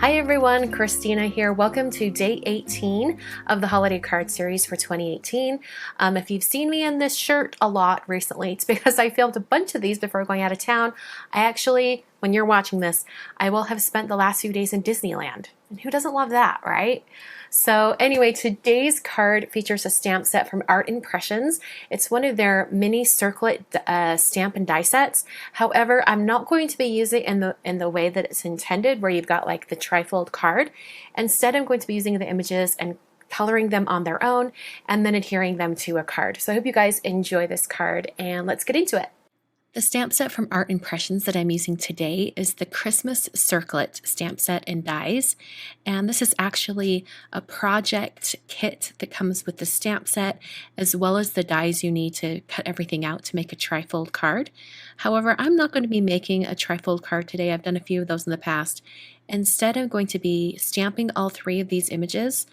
Hi everyone, Kristina here. Welcome to day 18 of the holiday card series for 2018. If you've seen me in this shirt a lot recently, it's because I filmed a bunch of these before going out of town. When you're watching this, I will have spent the last few days in Disneyland. And who doesn't love that, right? So anyway, today's card features a stamp set from Art Impressions. It's one of their mini circlet stamp and die sets. However, I'm not going to be using it in the way that it's intended, where you've got like the trifold card. Instead, I'm going to be using the images and coloring them on their own and then adhering them to a card. So I hope you guys enjoy this card, and let's get into it. The stamp set from Art Impressions that I'm using today is the Christmas Circlet stamp set and dies, and this is actually a project kit that comes with the stamp set as well as the dies you need to cut everything out to make a trifold card. However, I'm not going to be making a trifold card today. I've done a few of those in the past. Instead, I'm going to be stamping all three of these images,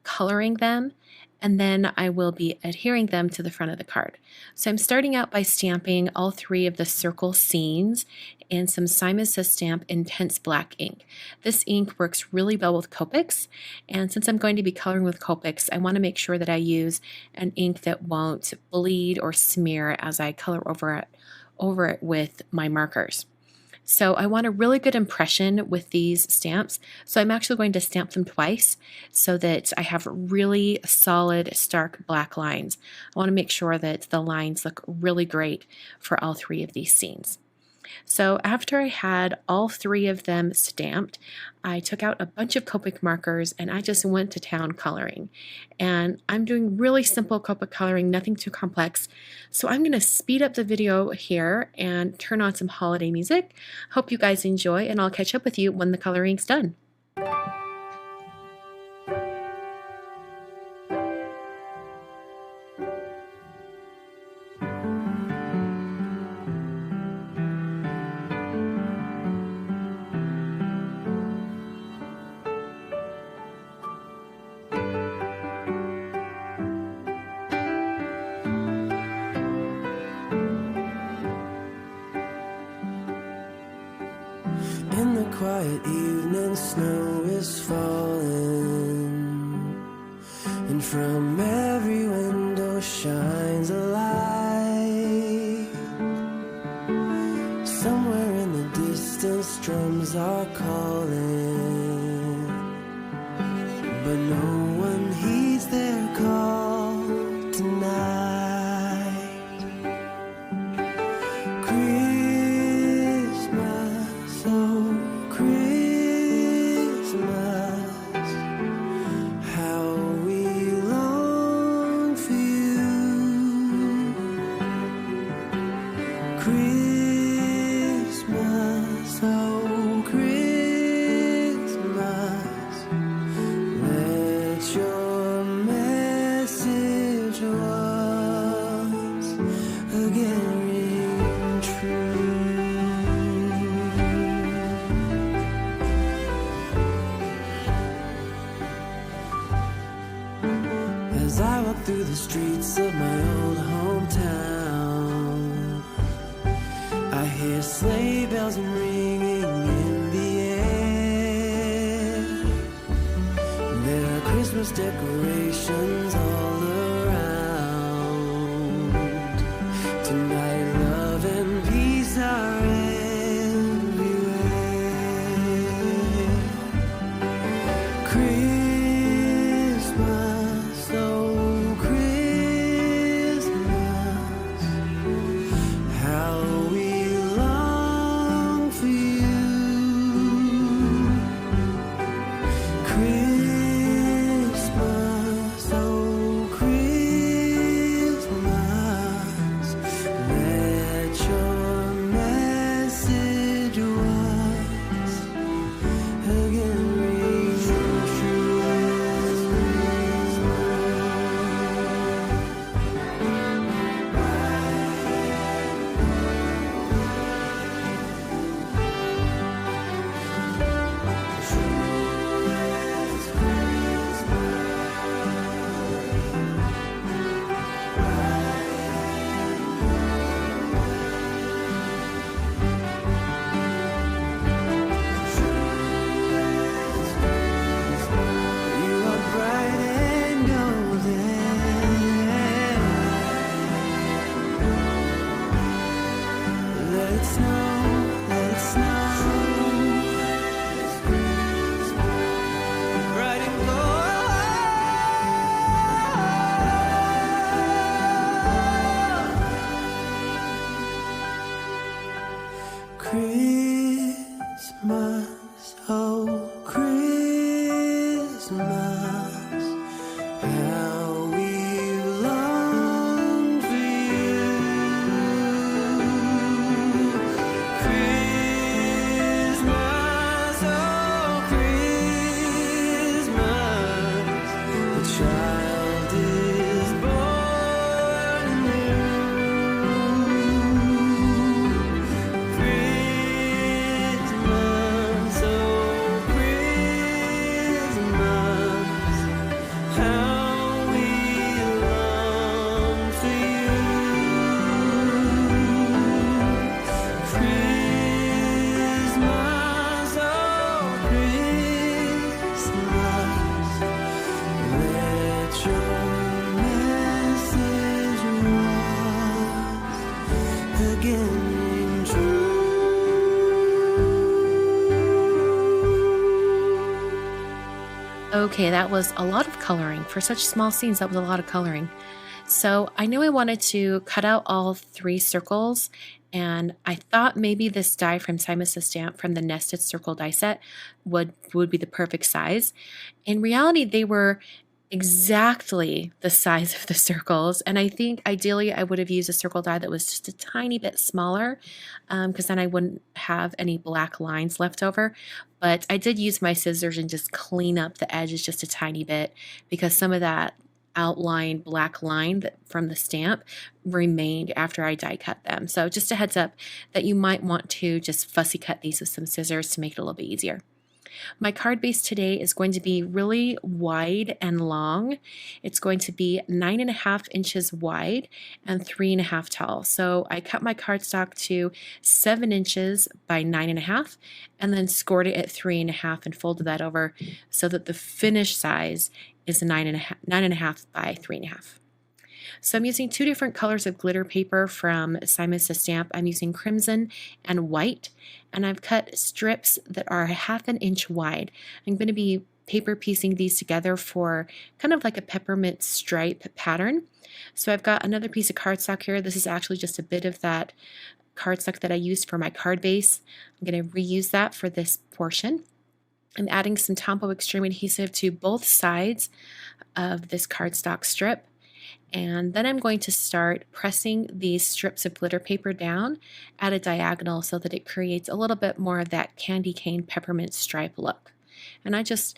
coloring them, and then I will be adhering them to the front of the card. So I'm starting out by stamping all three of the circle scenes in some Simon Says Stamp Intense Black ink. This ink works really well with Copics, and since I'm going to be coloring with Copics, I want to make sure that I use an ink that won't bleed or smear as I color over it with my markers. So I want a really good impression with these stamps, so I'm actually going to stamp them twice so that I have really solid, stark black lines. I want to make sure that the lines look really great for all three of these scenes. So after I had all three of them stamped, I took out a bunch of Copic markers and I just went to town coloring. And I'm doing really simple Copic coloring, nothing too complex. So I'm going to speed up the video here and turn on some holiday music. Hope you guys enjoy, and I'll catch up with you when the coloring's done. In the quiet evening, snow is falling, and from every window shines a light. Somewhere in the distance, drums are calling, but no one heeds their call tonight. Christmas, oh Christmas, let your message once again ring true. As I walk through the streets of my old hometown, I hear sleigh bells ringing in the air. There are Christmas decorations all around. Tonight love and peace are everywhere. Christmas, oh Christmas, how we long for you. Christmas, oh Okay, that was a lot of coloring. For such small scenes, that was a lot of coloring. So I knew I wanted to cut out all 3 circles, and I thought maybe this die from Simon Says Stamp from the Nested Circle die set would be the perfect size. In reality, they were exactly the size of the circles, and I think ideally I would have used a circle die that was just a tiny bit smaller, because then I wouldn't have any black lines left over. But I did use my scissors and just clean up the edges just a tiny bit, because some of that outline black line from the stamp remained after I die cut them. So just a heads up that you might want to just fussy cut these with some scissors to make it a little bit easier. My card base today is going to be really wide and long. It's going to be 9.5 inches wide and 3.5 tall. So I cut my cardstock to 7 inches by 9.5 and then scored it at 3.5 and folded that over so that the finished size is 9.5 by 3.5. So I'm using 2 different colors of glitter paper from Simon Says Stamp. I'm using crimson and white, and I've cut strips that are 1/2 inch wide. I'm going to be paper piecing these together for kind of like a peppermint stripe pattern. So I've got another piece of cardstock here. This is actually just a bit of that cardstock that I used for my card base. I'm going to reuse that for this portion. I'm adding some Tombow Extreme adhesive to both sides of this cardstock strip. And then I'm going to start pressing these strips of glitter paper down at a diagonal so that it creates a little bit more of that candy cane peppermint stripe look. And I just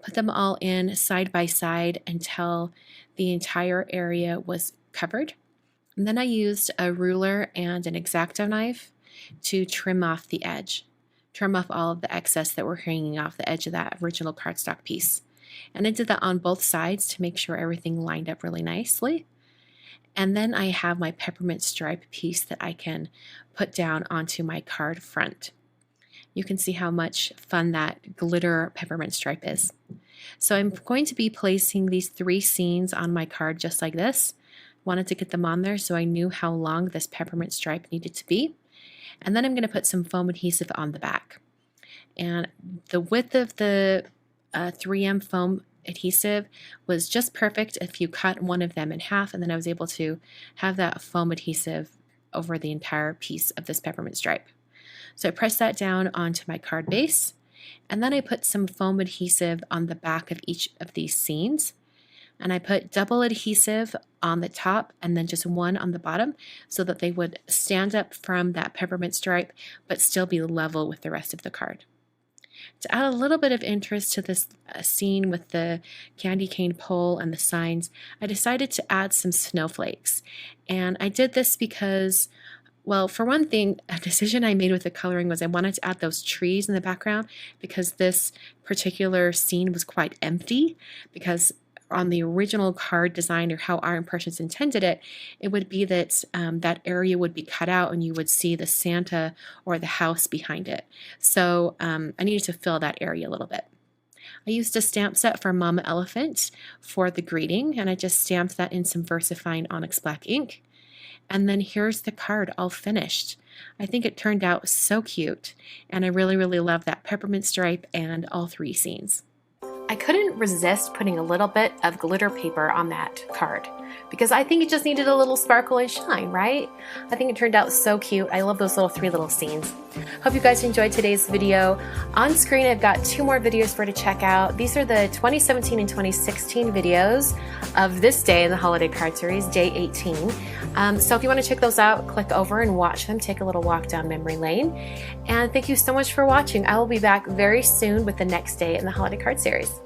put them all in side by side until the entire area was covered. And then I used a ruler and an X-Acto knife to trim off the edge, trim off all of the excess that were hanging off the edge of that original cardstock piece. And I did that on both sides to make sure everything lined up really nicely. And then I have my peppermint stripe piece that I can put down onto my card front. You can see how much fun that glitter peppermint stripe is. So I'm going to be placing these 3 scenes on my card just like this. Wanted to get them on there so I knew how long this peppermint stripe needed to be. And then I'm going to put some foam adhesive on the back. And the width of the 3M foam adhesive was just perfect if you cut one of them in half, and then I was able to have that foam adhesive over the entire piece of this peppermint stripe. So I pressed that down onto my card base, and then I put some foam adhesive on the back of each of these scenes, and I put double adhesive on the top and then just one on the bottom so that they would stand up from that peppermint stripe but still be level with the rest of the card. To add a little bit of interest to this scene with the candy cane pole and the signs, I decided to add some snowflakes. And I did this because, well, for one thing, a decision I made with the coloring was I wanted to add those trees in the background because this particular scene was quite empty, because on the original card design, or how our impressions intended it, it would be that that area would be cut out and you would see the Santa or the house behind it. So I needed to fill that area a little bit. I used a stamp set for Mama Elephant for the greeting, and I just stamped that in some VersaFine Onyx Black ink. And then here's the card all finished. I think it turned out so cute, and I really, really love that peppermint stripe and all 3 scenes. I couldn't resist putting a little bit of glitter paper on that card because I think it just needed a little sparkle and shine, right? I think it turned out so cute. I love those 3 little scenes. Hope you guys enjoyed today's video. On screen, I've got 2 more videos for you to check out. These are the 2017 and 2016 videos of this day in the holiday card series, day 18. So if you want to check those out, click over and watch them. Take a little walk down memory lane. And thank you so much for watching. I will be back very soon with the next day in the holiday card series.